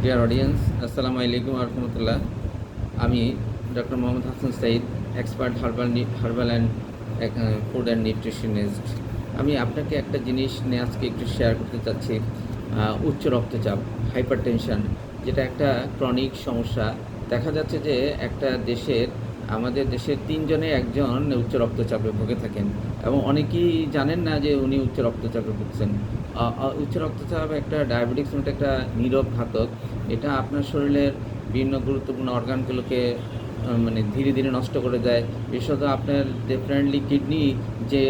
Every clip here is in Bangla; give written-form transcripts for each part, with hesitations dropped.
ডিয়ার অডিয়েন্স, আসসালামু আলাইকুম রহমতুল্লাহ। আমি doctor Mohammad Hasan Sayeed, expert herbal and food and nutritionist. আমি আপনাকে একটা জিনিস নিয়ে আজকে একটু শেয়ার করতে চাচ্ছি। উচ্চ রক্তচাপ, হাইপার টেনশন, যেটা একটা ক্রনিক সমস্যা। দেখা যাচ্ছে যে আমাদের দেশের 3 জনে একজন উচ্চ রক্তচাপে ভুগে থাকেন, এবং অনেকেই জানেন না যে উনি উচ্চ রক্তচাপে ভুগছেন। উচ্চ রক্তচাপ একটা ডায়াবেটিক্স মতো একটা নীরব ঘাতক। এটা আপনার শরীরের বিভিন্ন গুরুত্বপূর্ণ অর্গানগুলোকে মানে ধীরে ধীরে নষ্ট করে দেয়। বিশেষত আপনার ডেফিনেটলি কিডনি, যে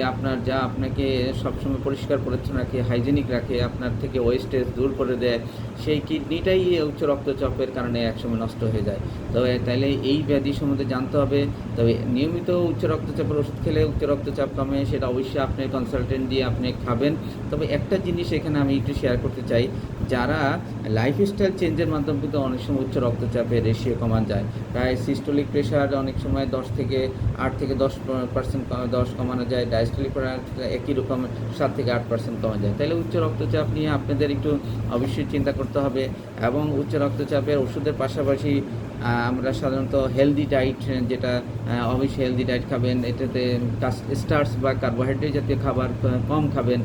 আপনাকে সবসময় পরিষ্কার পরিচ্ছন্ন রাখে, হাইজেনিক রাখে, আপনার থেকে ওয়েস্টেজ দূর করে দেয়, সেই কিডনিটাই উচ্চ রক্তচাপের কারণে একসময় নষ্ট হয়ে যায়। তবে তাইলে এই ব্যাধি সম্বন্ধে জানতে হবে। তবে নিয়মিত উচ্চ রক্তচাপের ওষুধ খেলে উচ্চ রক্তচাপ কমে, সেটা অবশ্যই আপনি কনসালটেন্ট দিয়ে আপনি খাবেন। তবে একটা জিনিস এখানে আমি একটু শেয়ার করতে চাই, যারা লাইফস্টাইল চেঞ্জের মাধ্যমে কিন্তু অনেক সময় উচ্চ রক্তচাপের রেশিও কমান যায়। প্রায় সিস্টোলিক প্রেশার অনেক সময় 8 থেকে 10% 10 কমানো যায়, ডায়াস্টোলিক প্রেশার একই রকম 7 থেকে 8% কমা যায়। তাহলে উচ্চ রক্তচাপ নিয়ে আপনাদের একটু অবশ্যই চিন্তা করতে হবে। এবং উচ্চ রক্তচাপের ওষুধের পাশাপাশি আমরা সাধারণত হেলদি ডায়েট, যেটা অবশ্যই হেলদি ডায়েট খাবেন। এটাতে স্টার্চ বা কার্বোহাইড্রেট জাতীয় খাবার কম খাবেন।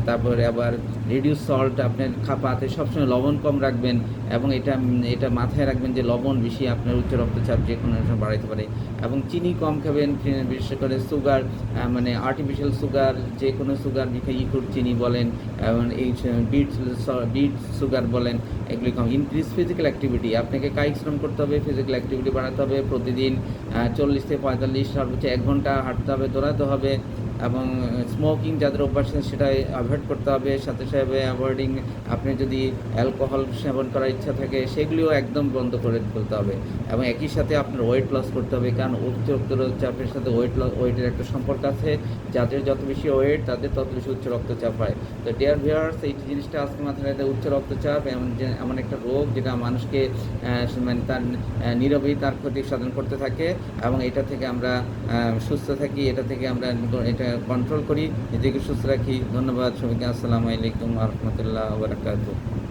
তারপরে আবার রিডিউস সল্ট, আপনার খাবারে সবসময় লবণ কম রাখবেন। এবং এটা মাথায় রাখবেন যে লবণ বেশি আপনার উচ্চ রক্তচাপ যে কোনো সময় বাড়াইতে পারে। এবং চিনি কম খাবেন, বিশেষ করে সুগার, মানে আর্টিফিশিয়াল সুগার, যে কোনো সুগার, ইকুর চিনি বলেন, এবং এই বিট সুগার বলেন, এগুলি কম। ইনক্রিজ ফিজিক্যাল অ্যাক্টিভিটি, আপনাকে কায়িক শ্রম করতে হবে, ফিজিক্যাল অ্যাক্টিভিটি বাড়াতে হবে। প্রতিদিন 40 থেকে 45, সর্বোচ্চ 1 ঘন্টা হাঁটতে হবে, দৌড়াতে হবে। এবং স্মোকিং যাদের অভ্যাস আছে সেটা অ্যাভয়েড করতে হবে। সাথে সাথে অ্যাভয়েডিং, আপনি যদি অ্যালকোহল সেবন করার ইচ্ছা থাকে সেগুলিও একদম বন্ধ করে ফেলতে হবে। এবং একই সাথে আপনার ওয়েট লস করতে হবে, কারণ উচ্চ রক্তচাপের সাথে ওয়েটের একটা সম্পর্ক আছে। যাদের যত বেশি ওয়েট তাদের তত বেশি উচ্চ রক্তচাপ হয়। তো ডিয়ার ভিউয়ার্স, এই জিনিসটা আজকে মাথায় রাখতে, উচ্চ রক্তচাপ এমন একটা রোগ যেটা মানুষকে মানে তার নীরবেই তার ক্ষতি সাধন করতে থাকে। এবং এটা থেকে আমরা সুস্থ থাকি, এটা থেকে আমরা এটা কন্ট্রোল করি, নিজেকে সুস্থ রাখি। ধন্যবাদ সবাইকে। আসসালামু আলাইকুম ওয়া রাহমাতুল্লাহি ওয়া বারাকাতুহু।